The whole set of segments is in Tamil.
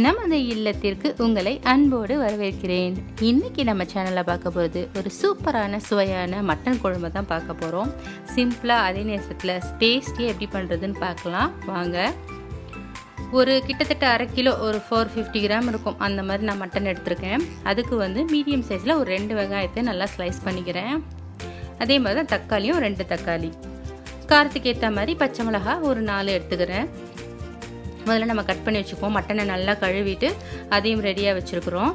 நமது இல்லத்திற்கு உங்களை அன்போடு வரவேற்கிறேன். இன்னைக்கு நம்ம சேனலில் பார்க்க போகிறது ஒரு சூப்பரான சுவையான மட்டன் குழம்பு தான் பார்க்க போகிறோம். சிம்பிளாக அதே நேரத்தில் டேஸ்டியாக எப்படி பண்ணுறதுன்னு பார்க்கலாம் வாங்க. ஒரு கிட்டத்தட்ட 1/2 கிலோ ஒரு 450 கிராம் இருக்கும் அந்த மாதிரி நான் மட்டன் எடுத்திருக்கேன். அதுக்கு மீடியம் சைஸில் ஒரு 2 வெங்காயத்தை நல்லா ஸ்லைஸ் பண்ணிக்கிறேன். அதே மாதிரி தான் தக்காளியும் 2 தக்காளி, காரத்துக்கு ஏற்ற மாதிரி பச்சை மிளகாய் ஒரு 4 எடுத்துக்கிறேன். முதல்ல நம்ம கட் பண்ணி வச்சுக்குவோம். மட்டனை நல்லா கழுவிட்டு அதையும் ரெடியாக வச்சுருக்குறோம்.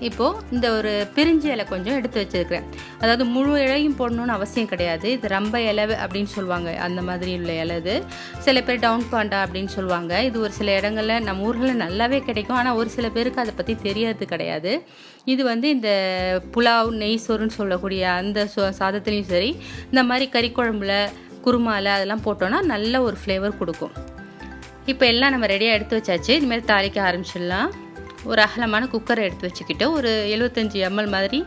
இப்போது இந்த ஒரு பிரிஞ்சி இலை கொஞ்சம் எடுத்து வச்சுருக்கிறேன். அதாவது முழு இலையும் போடணுன்னு அவசியம் கிடையாது. இது ரொம்ப இலை அப்படின்னு சொல்லுவாங்க, அந்த மாதிரி உள்ள இலை. இது சில பேர் டவுன் பாண்டா அப்படின்னு சொல்லுவாங்க. இது ஒரு சில இடங்களில் நம்ம ஊர்களில் நல்லாவே கிடைக்கும். ஆனால் ஒரு சில பேருக்கு அதை பற்றி தெரியாது கிடையாது. இது இந்த புலாவ் நெய் சோறுன்னு சொல்லக்கூடிய அந்த சாதத்துலேயும் சரி, இந்த மாதிரி கறி குழம்புல குருமாவில் அதெல்லாம் போட்டோன்னா நல்ல ஒரு ஃப்ளேவர் கொடுக்கும். இப்போ எல்லாம் நம்ம ரெடியாக எடுத்து வச்சாச்சு. இதுமாதிரி தாளிக்க ஆரம்பிச்சிடலாம். ஒரு அகலமான குக்கரை எடுத்து வச்சுக்கிட்டு ஒரு 75 ml மாதிரி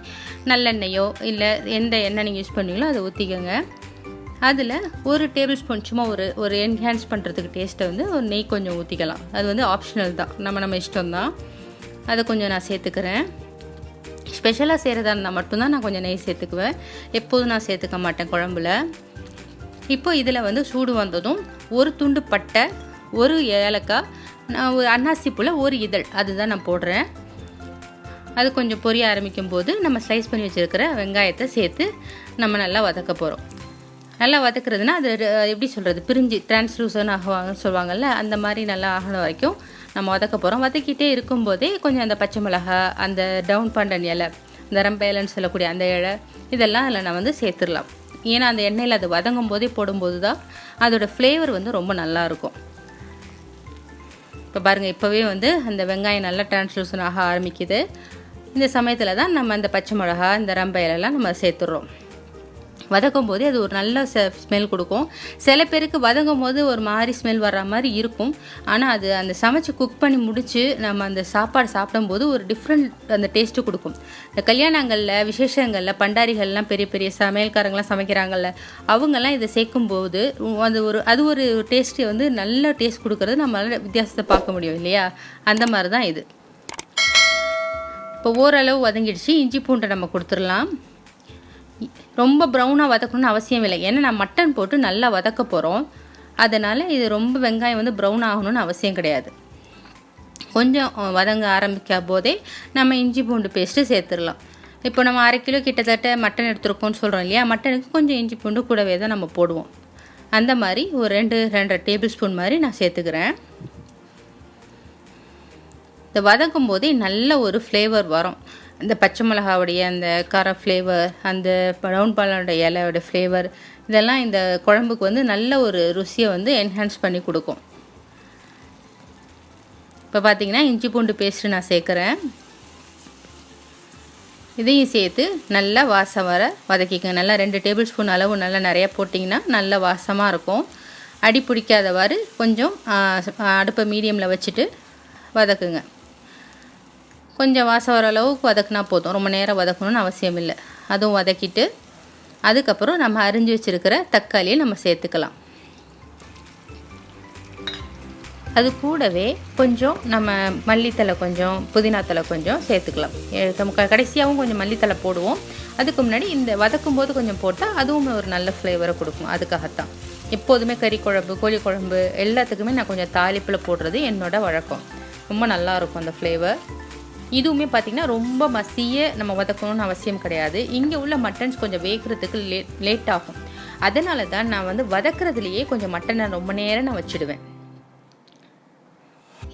நல்லெண்ணெயோ இல்லை எந்த எண்ணெய் நீங்கள் யூஸ் பண்ணுவீங்களோ அதை ஊற்றிக்கோங்க. அதில் ஒரு டேபிள் ஸ்பூன் சும்மா ஒரு என்ஹான்ஸ் பண்ணுறதுக்கு டேஸ்ட்டை ஒரு நெய் கொஞ்சம் ஊற்றிக்கலாம். அது ஆப்ஷனல் தான், நம்ம இஷ்டம்தான். அதை கொஞ்சம் நான் சேர்த்துக்கிறேன். ஸ்பெஷலாக செய்கிறதா இருந்தால் மட்டும்தான் நான் கொஞ்சம் நெய் சேர்த்துக்குவேன். எப்போதும் நான் சேர்த்துக்க மாட்டேன் குழம்புல. இப்போ இதில் சூடு வந்ததும் ஒரு துண்டு பட்டை, ஒரு ஏலக்காய், நான் ஒரு அன்னாசி பூவில் ஒரு இதழ் அதுதான் நான் போடுறேன். அது கொஞ்சம் பொரிய ஆரம்பிக்கும் போது நம்ம ஸ்லைஸ் பண்ணி வச்சுருக்கிற வெங்காயத்தை சேர்த்து நம்ம நல்லா வதக்க போகிறோம். நல்லா வதக்குறதுனா அது எப்படி சொல்கிறது, பிரிஞ்சு டிரான்ஸ்லூசன் ஆகுவாங்கன்னு சொல்லுவாங்கள்ல, அந்த மாதிரி நல்லா ஆகின வரைக்கும் நம்ம வதக்க போகிறோம். வதக்கிட்டே இருக்கும்போதே கொஞ்சம் அந்த பச்சை மிளகாய், அந்த டவுன் பண்டன் இலை, இந்த ரம்ப இலைன்னு சொல்லக்கூடிய அந்த இலை, இதெல்லாம் அதில் நான் சேர்த்துடலாம். ஏன்னா அந்த எண்ணெயில் அது வதங்கும் போதே போடும்போது தான் அதோடய ஃப்ளேவர் ரொம்ப நல்லாயிருக்கும். இப்போ பாருங்கள், இப்போவே அந்த வெங்காயம் நல்லா டிரான்ஸ்லூசன் ஆக ஆரம்பிக்குது. இந்த சமயத்தில் தான் நம்ம இந்த பச்சை மிளகா, இந்த ரம்ப இலைலாம் நம்ம சேர்த்துடுறோம். வதக்கும் போதே அது ஒரு நல்ல ஸ்மெல் கொடுக்கும். சில பேருக்கு வதங்கும் போது ஒரு மாதிரி ஸ்மெல் வர்ற மாதிரி இருக்கும். ஆனால் அது அந்த சமைச்சு குக் பண்ணி முடித்து நம்ம அந்த சாப்பாடு சாப்பிடும்போது ஒரு டிஃப்ரெண்ட் அந்த டேஸ்ட்டு கொடுக்கும். இந்த கல்யாணங்களில், விசேஷங்களில், பண்டாரிகள்லாம் பெரிய பெரிய சமையல்காரங்களாம் சமைக்கிறாங்கள்ல, அவங்கெல்லாம் இதை சேர்க்கும்போது அது ஒரு டேஸ்ட்டு நல்ல டேஸ்ட் கொடுக்கறது நம்மளால் வித்தியாசத்தை பார்க்க முடியும் இல்லையா? அந்த மாதிரி தான் இது. இப்போ ஓரளவு வதங்கிடுச்சு. இஞ்சி பூண்டை நம்ம கொடுத்துடலாம். ரொம்ப ப்ரௌனாக வதக்கணும்னு அவசியம் இல்லை, ஏன்னா நான் மட்டன் போட்டு நல்லா வதக்க போகிறோம். அதனால் இது ரொம்ப வெங்காயம் ப்ரௌன் ஆகணும்னு அவசியம் கிடையாது. கொஞ்சம் வதங்க ஆரம்பிக்க போதே நம்ம இஞ்சி பூண்டு பேஸ்ட்டு சேர்த்துடலாம். இப்போ நம்ம 1/2 கிலோ கிட்டத்தட்ட மட்டன் எடுத்துருக்கோம்னு சொல்கிறோம் இல்லையா? மட்டனுக்கு கொஞ்சம் இஞ்சி பூண்டு கூடவே தான் நம்ம போடுவோம். அந்த மாதிரி ஒரு 2-2.5 டேபிள் ஸ்பூன் மாதிரி நான் சேர்த்துக்கிறேன். இந்த வதக்கும் போதே நல்ல ஒரு ஃப்ளேவர் வரும். இந்த பச்சை மிளகாவுடைய அந்த கார ஃப்ளேவர், அந்த ப்ரௌன் பாலோட இலையோட ஃப்ளேவர், இதெல்லாம் இந்த குழம்புக்கு நல்ல ஒரு ருசியை என்ஹான்ஸ் பண்ணி கொடுக்கும். இப்போ பார்த்திங்கன்னா இஞ்சி பூண்டு பேஸ்ட்டு நான் சேர்க்குறேன். இதையும் சேர்த்து நல்லா வாசம் வர வதக்கிக்கங்க. நல்லா 2 டேபிள் ஸ்பூன் அளவு நல்லா நிறையா போட்டிங்கன்னா நல்ல வாசமாக இருக்கும். அடி பிடிக்காதவாறு கொஞ்சம் அடுப்பை மீடியமில் வச்சுட்டு வதக்குங்க. கொஞ்சம் வாசம் வர அளவுக்கு வதக்குனா போதும், ரொம்ப நேரம் வதக்கணும்னு அவசியம் இல்லை. அதுவும் வதக்கிட்டு அதுக்கப்புறம் நம்ம அரிஞ்சு வச்சுருக்கிற தக்காளியை நம்ம சேர்த்துக்கலாம். அது கூடவே கொஞ்சம் நம்ம மல்லித்தலை, கொஞ்சம் புதினா தலை கொஞ்சம் சேர்த்துக்கலாம். கடைசியாகவும் கொஞ்சம் மல்லித்தலை போடுவோம். அதுக்கு முன்னாடி இந்த வதக்கும் போது கொஞ்சம் போட்டால் அதுவும் ஒரு நல்ல ஃப்ளேவரை கொடுக்கும். அதுக்காகத்தான் எப்போதுமே கறி குழம்பு, கோழி குழம்பு எல்லாத்துக்குமே நான் கொஞ்சம் தாளிப்பில் போடுறது என்னோட வழக்கம். ரொம்ப நல்லாயிருக்கும் அந்த ஃப்ளேவர். இதுவுமே பார்த்திங்கன்னா ரொம்ப மசிய நம்ம வதக்கணும்னு அவசியம் கிடையாது. இங்கே உள்ள மட்டன்ஸ் கொஞ்சம் வேகிறதுக்கு லேட் ஆகும். அதனால தான் நான் வதக்கிறதுலையே கொஞ்சம் மட்டனை ரொம்ப நேரம் நான் வச்சுடுவேன்.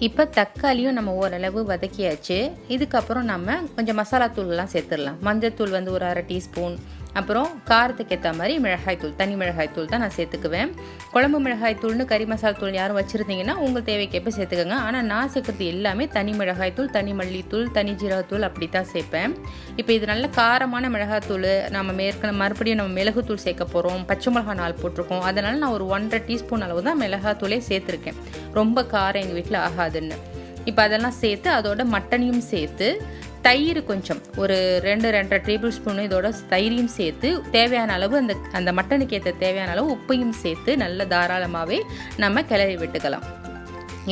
இப்போ தக்காளியும் நம்ம ஓரளவு வதக்கியாச்சு. இதுக்கப்புறம் நம்ம கொஞ்சம் மசாலா தூள்லாம் சேர்த்துடலாம். மஞ்சள் தூள் ஒரு 1/2 டீஸ்பூன், அப்புறம் காரத்துக்கு ஏற்ற மாதிரி மிளகாய்த்தூள், தனி மிளகாய்த்தூள் தான் நான் சேர்த்துக்குவேன். குழம்பு மிளகாய்த்தூள்னு கறி மசாலா தூள் யாரும் வச்சுருந்தீங்கன்னா உங்கள் தேவைக்கேற்ப சேர்த்துக்கோங்க. ஆனால் நான் சேர்க்குறது எல்லாமே தனி மிளகாய்த்தூள், தனி மல்லித்தூள், தனி ஜீரகத்தூள் அப்படி தான் சேர்ப்பேன். இப்போ இது நல்ல காரமான மிளகாய்த்தூள். நம்ம மறுபடியும் நம்ம மிளகுத்தூள் சேர்க்க போகிறோம். பச்சை மிளகா 4 போட்டிருக்கோம். அதனால் நான் ஒரு 1/2 டீஸ்பூன் அளவு தான் மிளகாத்தூளே சேர்த்துருக்கேன். ரொம்ப காரம் எங்கள் வீட்டில் ஆகாதுன்னு. இப்போ அதெல்லாம் சேர்த்து அதோட மட்டனையும் சேர்த்து தயிர் கொஞ்சம் ஒரு 2-2.5 டேபிள் ஸ்பூன் இதோட தயிரையும் சேர்த்து தேவையான அளவு அந்த மட்டனுக்கு ஏற்ற தேவையான அளவு உப்பையும் சேர்த்து நல்ல தாராளமாகவே நம்ம கிளறி விட்டுக்கலாம்.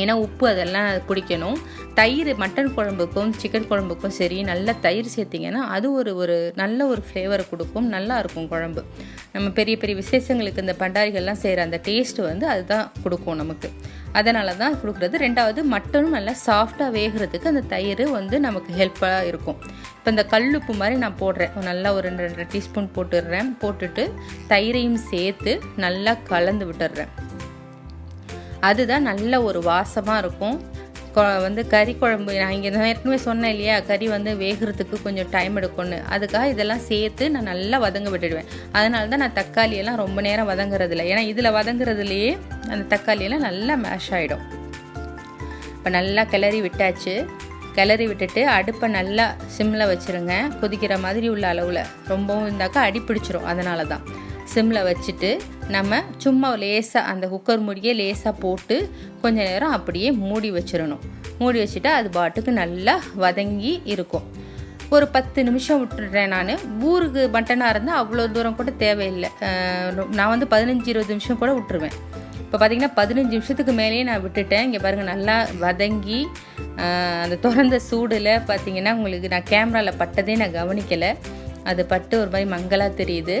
ஏன்னா உப்பு அதெல்லாம் பிடிக்கணும். தயிர் மட்டன் குழம்புக்கும் சிக்கன் குழம்புக்கும் சரி நல்லா தயிர் சேர்த்திங்கன்னா அது ஒரு நல்ல ஒரு ஃப்ளேவரை கொடுக்கும், நல்லாயிருக்கும் குழம்பு. நம்ம பெரிய பெரிய விசேஷங்களுக்கு இந்த பண்டாரிகள்லாம் செய்கிற அந்த டேஸ்ட்டு வந்து அதுதான் கொடுக்கும் நமக்கு. அதனால தான் கொடுக்குறது. 2வது மட்டனும் நல்லா சாஃப்டாக வேகிறதுக்கு அந்த தயிர் வந்து நமக்கு ஹெல்ப்பாக இருக்கும். இப்போ இந்த கல்லுப்பு மாதிரி நான் போடுறேன், நல்லா ஒரு 2 டீஸ்பூன் போட்டுடுறேன். போட்டுட்டு தயிரையும் சேர்த்து நல்லா கலந்து விட்டுடுறேன். அதுதான் நல்ல ஒரு வாசமாக இருக்கும். வந்து கறி குழம்பு நான் இங்கே ஏற்கனவே சொன்னேன் இல்லையா, கறி வந்து வேகிறதுக்கு கொஞ்சம் டைம் எடுக்கும்னு. அதுக்காக இதெல்லாம் சேர்த்து நான் நல்லா வதங்க விட்டுடுவேன். அதனால தான் நான் தக்காளியெல்லாம் ரொம்ப நேரம் வதங்குறதில்ல. ஏன்னா இதில் வதங்குறதுலையே அந்த தக்காளியெல்லாம் நல்லா மேஷ் ஆகிடும். இப்போ நல்லா கிளறி விட்டாச்சு. கிளறி விட்டுட்டு அடுப்பை நல்லா சிம்மில் வச்சுருங்க, கொதிக்கிற மாதிரி உள்ள அளவில். ரொம்பவும் இருந்தாக்கா அடி பிடிச்சிரும். அதனால தான் சிம்மில் வச்சுட்டு நம்ம சும்மா லேசாக அந்த குக்கர் மூடியே லேசாக போட்டு கொஞ்சம் நேரம் அப்படியே மூடி வச்சிடணும். மூடி வச்சுட்டா அது பாட்டுக்கு நல்லா வதங்கி இருக்கும். ஒரு 10 நிமிஷம் விட்டுடுறேன். நான் ஊருக்கு மட்டனாக இருந்தால் அவ்வளோ தூரம் கூட தேவையில்லை. நான் வந்து 15-20 நிமிஷம் கூட விட்டுருவேன். இப்போ பார்த்திங்கன்னா 15 நிமிஷத்துக்கு மேலேயே நான் விட்டுட்டேன். இங்கே பாருங்கள் நல்லா வதங்கி அந்த திறந்த சூடில் பார்த்திங்கன்னா உங்களுக்கு நான் கேமராவில் பட்டதே நான் கவனிக்கலை. அது பட்டு ஒரு மாதிரி மங்கலாக தெரியுது.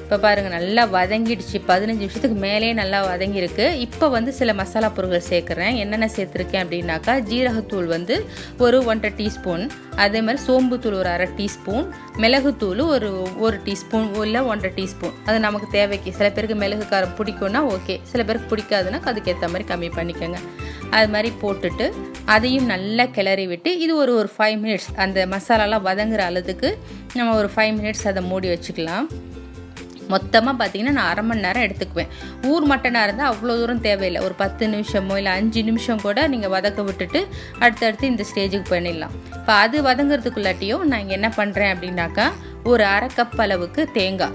இப்போ பாருங்கள் நல்லா வதங்கிடுச்சு. 15 நிமிஷத்துக்கு மேலே நல்லா வதங்கியிருக்கு. இப்போ வந்து சில மசாலா பொருட்கள் சேர்க்குறேன். என்னென்ன சேர்த்துருக்கேன் அப்படின்னாக்கா, ஜீரகத்தூள் வந்து ஒரு 1.5 டீஸ்பூன், அதே மாதிரி சோம்புத்தூள் ஒரு 1/2 டீஸ்பூன், மிளகுத்தூள் ஒரு டீஸ்பூன் இல்லை 1.5 டீஸ்பூன். அது நமக்கு தேவைக்கு. சில பேருக்கு மிளகு காரம் பிடிக்கும்னா ஓகே, சில பேருக்கு பிடிக்காதுன்னா அதுக்கேற்ற மாதிரி கம்மி பண்ணிக்கோங்க. அது மாதிரி போட்டுட்டு அதையும் நல்லா கிளறி விட்டு இது ஒரு 5 மினிட்ஸ் அந்த மசாலாலாம் வதங்குற அளவுக்கு நம்ம ஒரு 5 மினிட்ஸ் அதை மூடி வச்சுக்கலாம். மொத்தமாக பார்த்திங்கன்னா நான் 1/2 மணி நேரம் எடுத்துக்குவேன். ஊர் மட்டனாக இருந்தால் அவ்வளோ தூரம் தேவையில்லை. ஒரு 10 நிமிஷமோ இல்லை 5 நிமிஷம் கூட நீங்கள் வதக்க விட்டுட்டு அடுத்தடுத்து இந்த ஸ்டேஜுக்கு பண்ணிடலாம். இப்போ அது வதங்கிறதுக்குள்ளாட்டியும் நான் இங்கே என்ன பண்ணுறேன் அப்படின்னாக்கா, ஒரு 1/2 கப் அளவுக்கு தேங்காய்,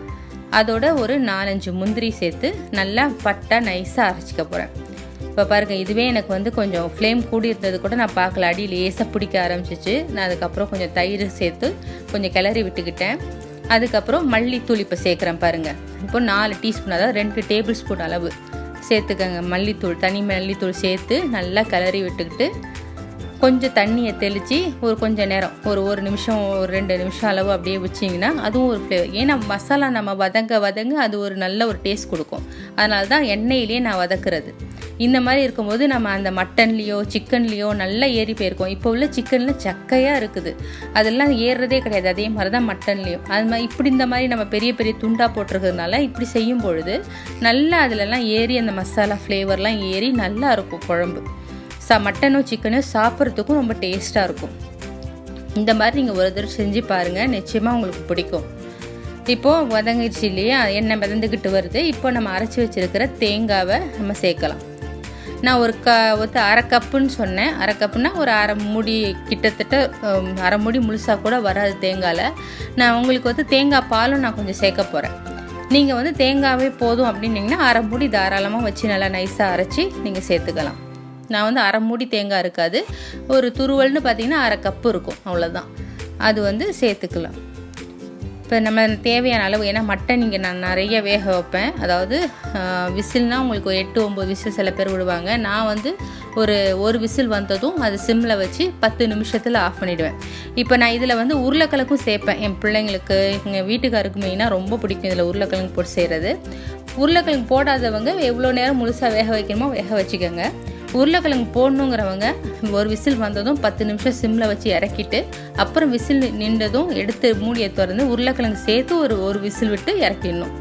அதோட ஒரு 4-5 முந்திரி சேர்த்து நல்லா பட்டா நைஸாக அரைச்சிக்க போகிறேன். இப்போ பாருங்கள், இதுவே எனக்கு வந்து கொஞ்சம் ஃப்ளேம் கூடி இருந்தது கூட நான் பார்க்கல, அடி லேசாக பிடிக்க ஆரம்பிச்சிச்சு. நான் அதுக்கப்புறம் கொஞ்சம் தயிர் சேர்த்து கொஞ்சம் கிளறி விட்டுக்கிட்டேன். அதுக்கப்புறம் மல்லித்தூள் இப்போ சேர்க்குறேன் பாருங்கள். இப்போ 4 டீஸ்பூன், அதாவது 2 டேபிள் ஸ்பூன் அளவு சேர்த்துக்கங்க மல்லித்தூள். தனி மல்லித்தூள் சேர்த்து நல்லா கிளறி விட்டுக்கிட்டு கொஞ்சம் தண்ணியை தெளித்து ஒரு கொஞ்சம் நேரம் ஒரு நிமிஷம் ஒரு 2 நிமிஷம் அளவு அப்படியே வச்சிங்கன்னா அதுவும் ஒரு ஃப்ளேவர். ஏன்னா மசாலா நம்ம வதங்க அது ஒரு நல்ல ஒரு டேஸ்ட் கொடுக்கும். அதனால தான் எண்ணெயிலே நான் வதக்குறது. இந்த மாதிரி இருக்கும்போது நம்ம அந்த மட்டன்லேயோ சிக்கன்லேயோ நல்லா ஏறி போயிருக்கோம். இப்போ உள்ள சிக்கனில் சக்கையாக இருக்குது, அதெல்லாம் ஏறுறதே கிடையாது. அதே மாதிரி தான் மட்டன்லேயும். அது மாதிரி இப்படி இந்த மாதிரி நம்ம பெரிய பெரிய துண்டாக போட்டிருக்கிறதுனால இப்படி செய்யும் பொழுது நல்லா அதிலெல்லாம் ஏறி அந்த மசாலா ஃப்ளேவர்லாம் ஏறி நல்லா இருக்கும் குழம்பு. மட்டனும் சிக்கனும் சாப்பிட்றதுக்கும் ரொம்ப டேஸ்ட்டாக இருக்கும். இந்த மாதிரி நீங்கள் ஒரு தடவை செஞ்சு பாருங்கள், நிச்சயமாக உங்களுக்கு பிடிக்கும். இப்போது வதங்கிடுச்சு இல்லையா, எண்ணெய் மிதந்துக்கிட்டு வருது. இப்போ நம்ம அரைச்சி வச்சுருக்கிற தேங்காவை நம்ம சேர்க்கலாம். நான் ஒரு 1/2 கப்புன்னு சொன்னேன். 1/2 கப்புனா ஒரு 1/2 மூடி, கிட்டத்தட்ட 1/2 மூடி முழுசாக கூட வராது தேங்காயில். நான் உங்களுக்கு வந்து தேங்காய் பாலும் நான் கொஞ்சம் சேர்க்க போகிறேன். நீங்கள் வந்து தேங்காவே போதும் அப்படின்னிங்கன்னா 1/2 மூடி தாராளமாக வச்சு நல்லா நைஸாக அரைச்சி நீங்கள் சேர்த்துக்கலாம். நான் வந்து 1/2 மூடி தேங்காய் இருக்காது, ஒரு துருவல்னு பார்த்தீங்கன்னா 1/2 கப்பு இருக்கும், அவ்வளோதான். அது வந்து சேர்த்துக்கலாம். இப்போ நம்ம தேவையான அளவு, ஏன்னா மட்டன் இங்கே நான் நிறைய வேக வைப்பேன். அதாவது விசில்னால் உங்களுக்கு ஒரு 8-9 விசில் சில பேர் விடுவாங்க. நான் வந்து ஒரு விசில் வந்ததும் அது சிம்மில் வச்சு 10 நிமிஷத்தில் ஆஃப் பண்ணிவிடுவேன். இப்போ நான் இதில் வந்து உருளைக்கிழங்கும் சேர்ப்பேன். என் பிள்ளைங்களுக்கு எங்கள் வீட்டுக்காருக்கு மெயினாக ரொம்ப பிடிக்கும் இதில் உருளைக்கிழங்கு போட்டு செய்கிறது. உருளைக்கிழங்கு போடாதவங்க எவ்வளோ நேரம் முழுசாக வேக வைக்கணுமோ வேக வச்சுக்கோங்க. உருளைக்கிழங்கு போடணுங்கிறவங்க ஒரு விசில் வந்ததும் 10 நிமிஷம் சிம்மில் வச்சு இறக்கிட்டு அப்புறம் விசில் நின்றதும் எடுத்து மூடியை திறந்து உருளைக்கிழங்கு சேர்த்து ஒரு விசில் விட்டு இறக்கிடணும்.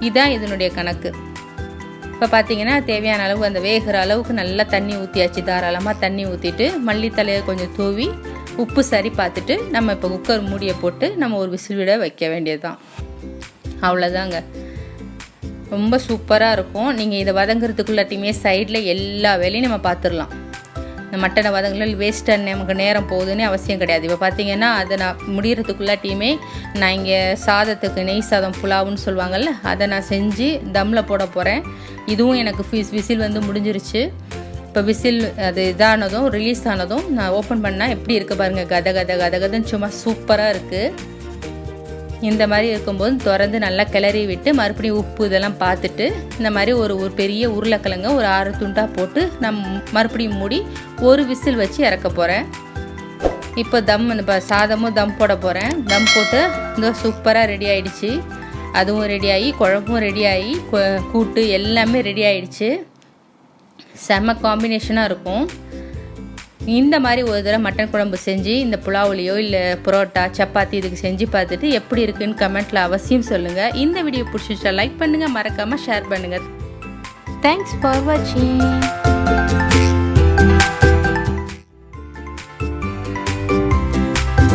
இதுதான் இதனுடைய கணக்கு. இப்போ பார்த்தீங்கன்னா தேவையான அளவு அந்த வேகிற அளவுக்கு நல்லா தண்ணி ஊற்றியாச்சு. தாராளமாக தண்ணி ஊற்றிட்டு மல்லித்தலையை கொஞ்சம் தூவி உப்பு சரி பார்த்துட்டு நம்ம இப்போ குக்கர் மூடியை போட்டு நம்ம ஒரு விசில் விட வைக்க வேண்டியது தான். அவ்வளோதாங்க, ரொம்ப சூப்பராக இருக்கும். நீங்கள் இதை வதங்குறதுக்குள்ளாட்டியுமே சைடில் எல்லா வேலையும் நம்ம பார்த்துடலாம். இந்த மட்டனை வதங்கல வேஸ்ட்டாக நமக்கு நேரம் போகுதுன்னு அவசியம் கிடையாது. இப்போ பார்த்தீங்கன்னா அதை நான் முடிகிறதுக்குள்ளாட்டியுமே நான் இங்கே சாதத்துக்கு நெய் சாதம் புலாவுன்னு சொல்லுவாங்கள்ல, அதை நான் செஞ்சு தம்மில் போட போகிறேன். இதுவும் எனக்கு விசில் வந்து முடிஞ்சிருச்சு. இப்போ விசில் அது இதானதும் ரிலீஸ் ஆனதும் நான் ஓப்பன் பண்ணால் எப்படி இருக்குது பாருங்கள், கதன்னு சும்மா சூப்பராக இருக்குது. இந்த மாதிரி இருக்கும்போது திறந்து நல்லா கிளறி விட்டு மறுபடியும் உப்பு இதெல்லாம் பார்த்துட்டு இந்த மாதிரி ஒரு பெரிய உருளைக்கிழங்க ஒரு 6 துண்டாக போட்டு நான் மறுபடியும் மூடி ஒரு விசில் வச்சு இறக்க போகிறேன். இப்போ இப்போ சாதமும் தம் போட போகிறேன். தம் போட்டு இந்த சூப்பராக ரெடி ஆகிடுச்சு. அதுவும் ரெடி ஆகி குழம்பும் ரெடி ஆகி கூட்டு எல்லாமே ரெடி ஆகிடுச்சு. செம்ம காம்பினேஷனாக இருக்கும். இந்த மாதிரி ஒரு தடவை மட்டன் குழம்பு செஞ்சு இந்த புலாவுலையோ இல்லை புரோட்டா சப்பாத்தி இதுக்கு செஞ்சு பார்த்துட்டு எப்படி இருக்குன்னு கமெண்ட்டில் அவசியம் சொல்லுங்கள். இந்த வீடியோ பிடிச்சிச்சா லைக் பண்ணுங்கள், மறக்காமல் ஷேர் பண்ணுங்கள். தேங்க்ஸ் ஃபார் வாட்சிங்.